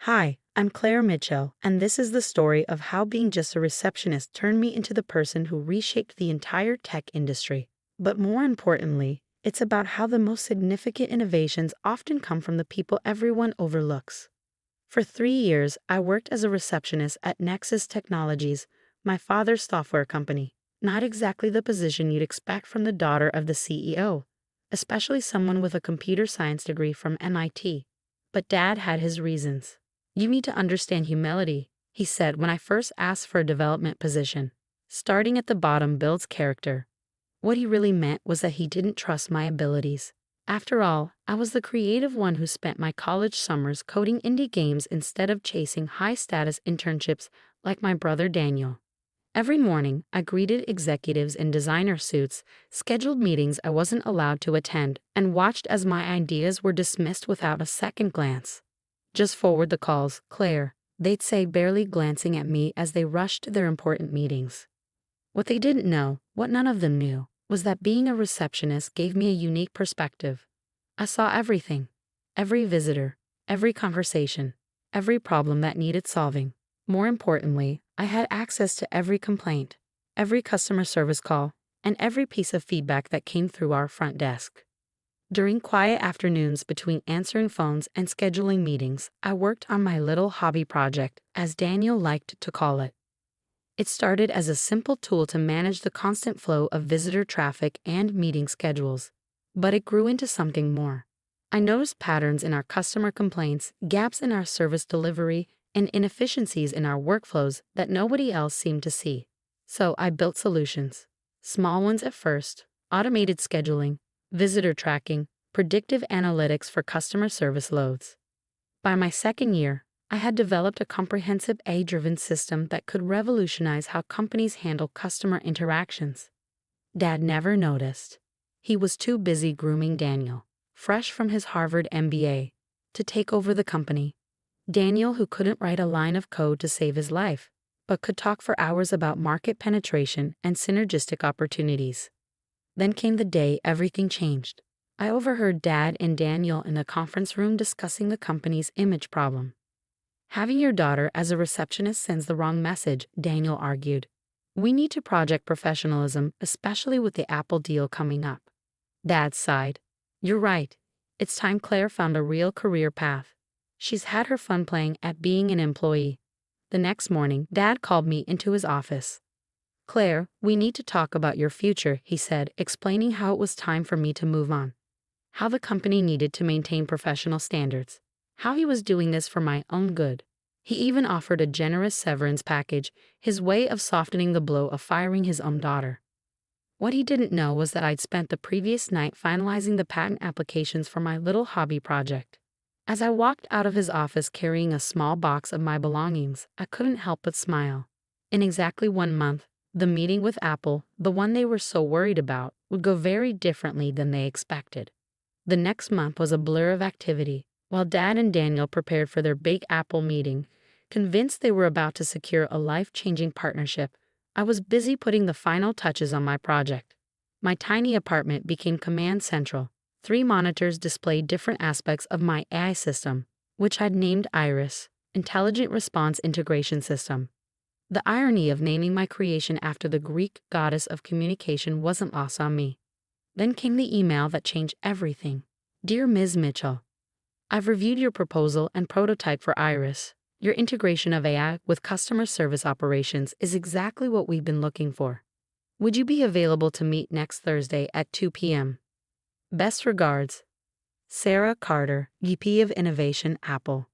Hi, I'm Claire Mitchell, and this is the story of how being just a receptionist turned me into the person who reshaped the entire tech industry. But more importantly, it's about how the most significant innovations often come from the people everyone overlooks. For 3 years, I worked as a receptionist at Nexus Technologies, my father's software company. Not exactly the position you'd expect from the daughter of the CEO, especially someone with a computer science degree from MIT. But Dad had his reasons. "You need to understand humility," he said when I first asked for a development position. "Starting at the bottom builds character." What he really meant was that he didn't trust my abilities. After all, I was the creative one who spent my college summers coding indie games instead of chasing high-status internships like my brother Daniel. Every morning, I greeted executives in designer suits, scheduled meetings I wasn't allowed to attend, and watched as my ideas were dismissed without a second glance. "Just forward the calls, Claire," they'd say, barely glancing at me as they rushed to their important meetings. What they didn't know, what none of them knew, was that being a receptionist gave me a unique perspective. I saw everything, every visitor, every conversation, every problem that needed solving. More importantly, I had access to every complaint, every customer service call, and every piece of feedback that came through our front desk. During quiet afternoons between answering phones and scheduling meetings, I worked on my little hobby project, as Daniel liked to call it. It started as a simple tool to manage the constant flow of visitor traffic and meeting schedules, but it grew into something more. I noticed patterns in our customer complaints, gaps in our service delivery, and inefficiencies in our workflows that nobody else seemed to see. So I built solutions. Small ones at first: automated scheduling, visitor tracking, predictive analytics for customer service loads. By my second year, I had developed a comprehensive AI-driven system that could revolutionize how companies handle customer interactions. Dad never noticed. He was too busy grooming Daniel, fresh from his Harvard MBA, to take over the company. Daniel, who couldn't write a line of code to save his life, but could talk for hours about market penetration and synergistic opportunities. Then came the day everything changed. I overheard Dad and Daniel in the conference room discussing the company's image problem. "Having your daughter as a receptionist sends the wrong message," Daniel argued. "We need to project professionalism, especially with the Apple deal coming up." Dad sighed. "You're right. It's time Claire found a real career path. She's had her fun playing at being an employee." The next morning, Dad called me into his office. "Claire, we need to talk about your future," he said, explaining how it was time for me to move on. How the company needed to maintain professional standards. How he was doing this for my own good. He even offered a generous severance package, his way of softening the blow of firing his own daughter. What he didn't know was that I'd spent the previous night finalizing the patent applications for my little hobby project. As I walked out of his office carrying a small box of my belongings, I couldn't help but smile. In exactly 1 month, the meeting with Apple, the one they were so worried about, would go very differently than they expected. The next month was a blur of activity. While Dad and Daniel prepared for their big Apple meeting, convinced they were about to secure a life-changing partnership, I was busy putting the final touches on my project. My tiny apartment became command central. 3 monitors displayed different aspects of my AI system, which I'd named Iris, Intelligent Response Integration System. The irony of naming my creation after the Greek goddess of communication wasn't lost on me. Then came the email that changed everything. "Dear Ms. Mitchell, I've reviewed your proposal and prototype for Iris. Your integration of AI with customer service operations is exactly what we've been looking for. Would you be available to meet next Thursday at 2 p.m.? Best regards, Sarah Carter, VP of Innovation, Apple."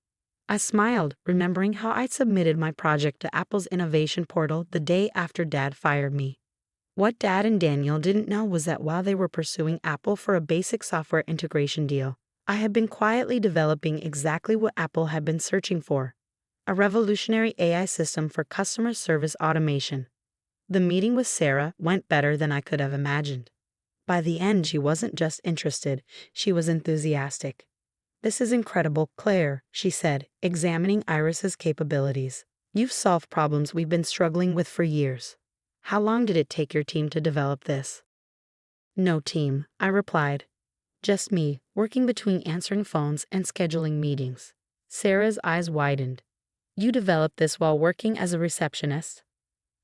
I smiled, remembering how I'd submitted my project to Apple's innovation portal the day after Dad fired me. What Dad and Daniel didn't know was that while they were pursuing Apple for a basic software integration deal, I had been quietly developing exactly what Apple had been searching for: a revolutionary AI system for customer service automation. The meeting with Sarah went better than I could have imagined. By the end, she wasn't just interested, she was enthusiastic. "This is incredible, Claire," she said, examining Iris's capabilities. "You've solved problems we've been struggling with for years. How long did it take your team to develop this?" "No team," I replied. "Just me, working between answering phones and scheduling meetings. Sarah's eyes widened. You developed this while working as a receptionist?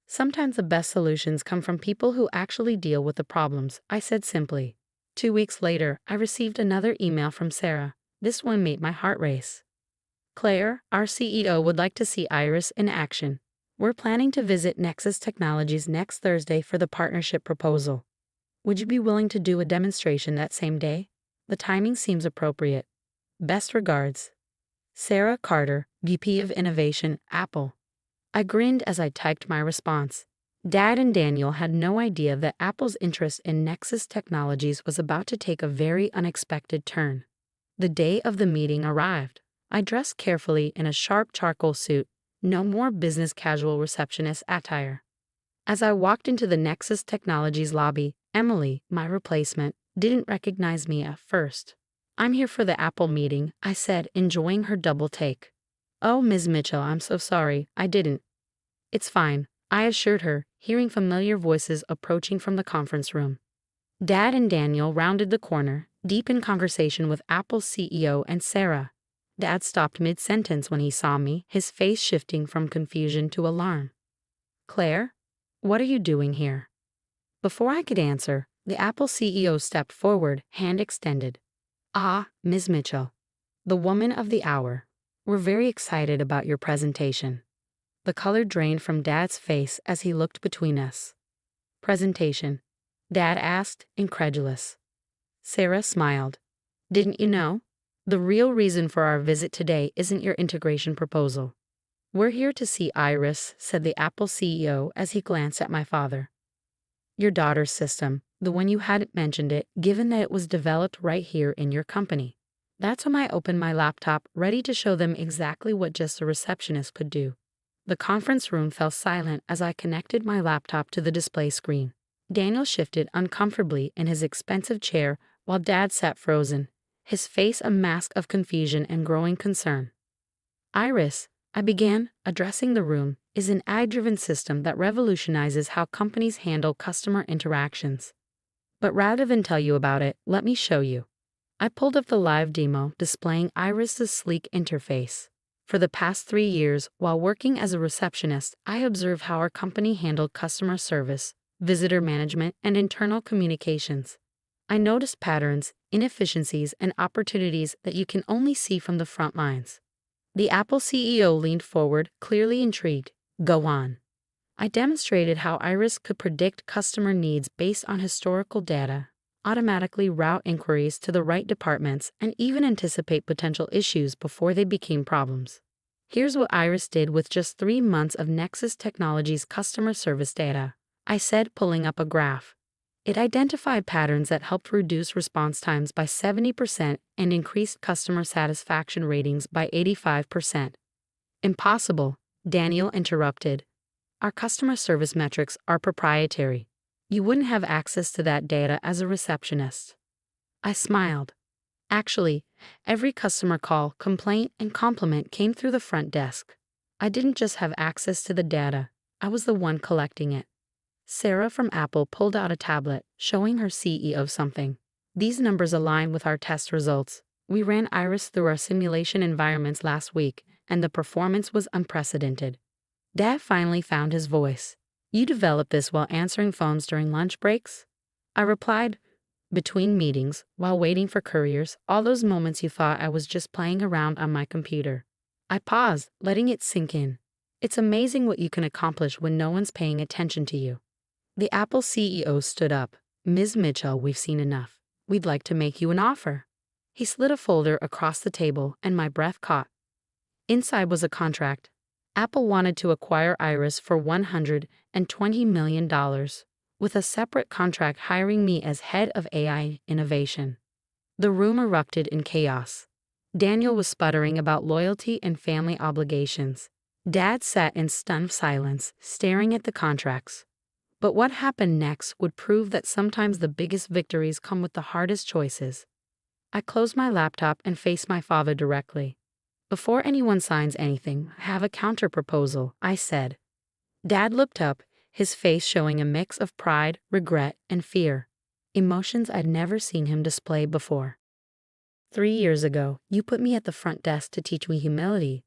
Sometimes the best solutions come from people who actually deal with the problems, I said simply. 2 weeks later, I received another email from Sarah. This one made my heart race. Claire, our CEO, would like to see Iris in action. We're planning to visit Nexus Technologies next Thursday for the partnership proposal. Would you be willing to do a demonstration that same day? The timing seems appropriate. Best regards. Sarah Carter, VP of Innovation, Apple. I grinned as I typed my response. Dad and Daniel had no idea that Apple's interest in Nexus Technologies was about to take a very unexpected turn. The day of the meeting arrived. I dressed carefully in a sharp charcoal suit, no more business casual receptionist attire. As I walked into the Nexus Technologies lobby, Emily, my replacement, didn't recognize me at first. I'm here for the Apple meeting, I said, enjoying her double take. Oh, Ms. Mitchell, I'm so sorry, I didn't. It's fine, I assured her, hearing familiar voices approaching from the conference room. Dad and Daniel rounded the corner, deep in conversation with Apple's CEO and Sarah. Dad stopped mid-sentence when he saw me, his face shifting from confusion to alarm. Claire? What are you doing here? Before I could answer, the Apple CEO stepped forward, hand extended. Ah, Ms. Mitchell. The woman of the hour. We're very excited about your presentation. The color drained from Dad's face as he looked between us. Presentation? Dad asked, incredulous. Sarah smiled. Didn't you know? The real reason for our visit today isn't your integration proposal. We're here to see Iris, said the Apple CEO as he glanced at my father. Your daughter's system, the one you hadn't mentioned it, given that it was developed right here in your company. That's when I opened my laptop, ready to show them exactly what just a receptionist could do. The conference room fell silent as I connected my laptop to the display screen. Daniel shifted uncomfortably in his expensive chair while Dad sat frozen, his face a mask of confusion and growing concern. Iris, I began, addressing the room, is an AI-driven system that revolutionizes how companies handle customer interactions. But rather than tell you about it, let me show you. I pulled up the live demo displaying Iris's sleek interface. For the past 3 years, while working as a receptionist, I observed how our company handled customer service, visitor management, and internal communications. I noticed patterns, inefficiencies, and opportunities that you can only see from the front lines. The Apple CEO leaned forward, clearly intrigued. Go on. I demonstrated how Iris could predict customer needs based on historical data, automatically route inquiries to the right departments, and even anticipate potential issues before they became problems. Here's what Iris did with just 3 months of Nexus Technologies customer service data, I said, pulling up a graph. It identified patterns that helped reduce response times by 70% and increased customer satisfaction ratings by 85%. Impossible, Daniel interrupted. Our customer service metrics are proprietary. You wouldn't have access to that data as a receptionist. I smiled. Actually, every customer call, complaint, and compliment came through the front desk. I didn't just have access to the data, I was the one collecting it. Sarah from Apple pulled out a tablet, showing her CEO something. These numbers align with our test results. We ran Iris through our simulation environments last week, and the performance was unprecedented. Dad finally found his voice. You developed this while answering phones during lunch breaks? I replied, between meetings, while waiting for couriers, all those moments you thought I was just playing around on my computer. I paused, letting it sink in. It's amazing what you can accomplish when no one's paying attention to you. The Apple CEO stood up. Ms. Mitchell, we've seen enough. We'd like to make you an offer. He slid a folder across the table, and my breath caught. Inside was a contract. Apple wanted to acquire Iris for $120 million, with a separate contract hiring me as head of AI innovation. The room erupted in chaos. Daniel was sputtering about loyalty and family obligations. Dad sat in stunned silence, staring at the contracts. But what happened next would prove that sometimes the biggest victories come with the hardest choices. I closed my laptop and faced my father directly. Before anyone signs anything, I have a counter-proposal, I said. Dad looked up, his face showing a mix of pride, regret, and fear, emotions I'd never seen him display before. 3 years ago, you put me at the front desk to teach me humility,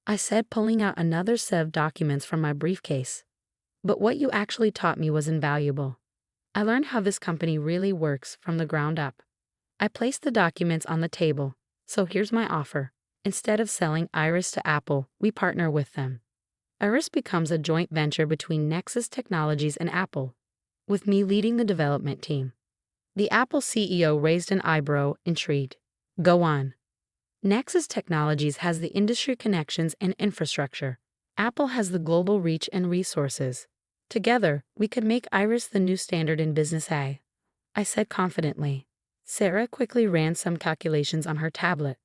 I said, pulling out another set of documents from my briefcase. But what you actually taught me was invaluable. I learned how this company really works from the ground up. I placed the documents on the table. So here's my offer. Instead of selling Iris to Apple, we partner with them. Iris becomes a joint venture between Nexus Technologies and Apple, with me leading the development team. The Apple CEO raised an eyebrow, intrigued. Go on. Nexus Technologies has the industry connections and infrastructure. Apple has the global reach and resources. Together, we could make Iris the new standard in business AI, I said confidently. Sarah quickly ran some calculations on her tablet.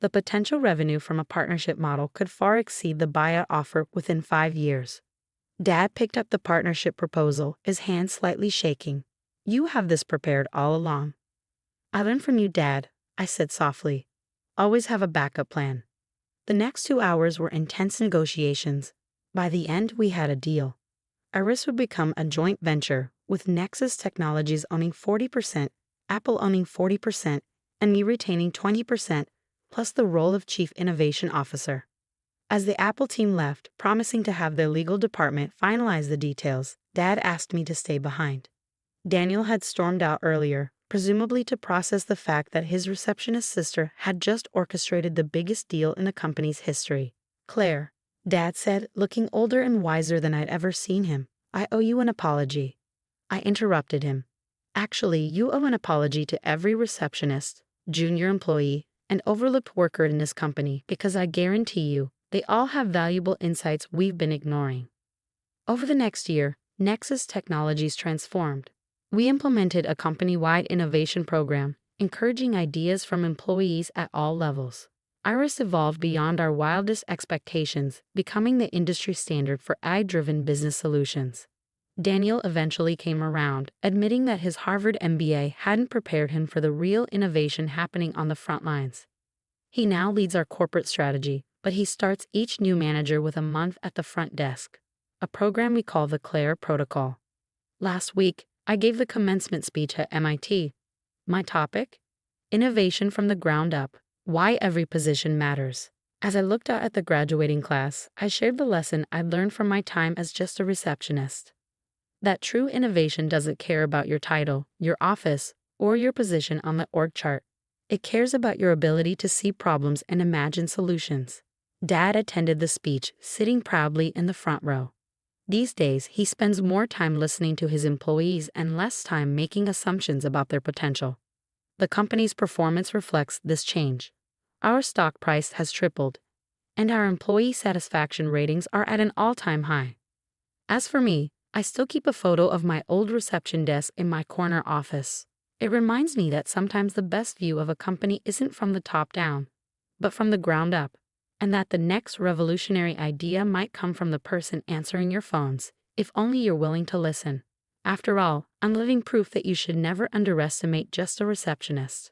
The potential revenue from a partnership model could far exceed the buyout offer within 5 years. Dad picked up the partnership proposal, his hand slightly shaking. You have this prepared all along. I learned from you, Dad, I said softly. Always have a backup plan. The next 2 hours were intense negotiations. By the end, we had a deal. Iris would become a joint venture, with Nexus Technologies owning 40%, Apple owning 40%, and me retaining 20%, plus the role of Chief Innovation Officer. As the Apple team left, promising to have their legal department finalize the details, Dad asked me to stay behind. Daniel had stormed out earlier, presumably to process the fact that his receptionist sister had just orchestrated the biggest deal in the company's history. Claire, Dad said, looking older and wiser than I'd ever seen him, I owe you an apology. I interrupted him. Actually, you owe an apology to every receptionist, junior employee, and overlooked worker in this company because I guarantee you, they all have valuable insights we've been ignoring. Over the next year, Nexus Technologies transformed. We implemented a company-wide innovation program, encouraging ideas from employees at all levels. Iris evolved beyond our wildest expectations, becoming the industry standard for AI-driven business solutions. Daniel eventually came around, admitting that his Harvard MBA hadn't prepared him for the real innovation happening on the front lines. He now leads our corporate strategy, but he starts each new manager with a month at the front desk, a program we call the Claire Protocol. Last week, I gave the commencement speech at MIT. My topic? Innovation from the ground up, why every position matters. As I looked out at the graduating class, I shared the lesson I'd learned from my time as just a receptionist. That true innovation doesn't care about your title, your office, or your position on the org chart. It cares about your ability to see problems and imagine solutions. Dad attended the speech, sitting proudly in the front row. These days, he spends more time listening to his employees and less time making assumptions about their potential. The company's performance reflects this change. Our stock price has tripled, and our employee satisfaction ratings are at an all-time high. As for me, I still keep a photo of my old reception desk in my corner office. It reminds me that sometimes the best view of a company isn't from the top down, but from the ground up, and that the next revolutionary idea might come from the person answering your phones, if only you're willing to listen. After all, I'm living proof that you should never underestimate just a receptionist.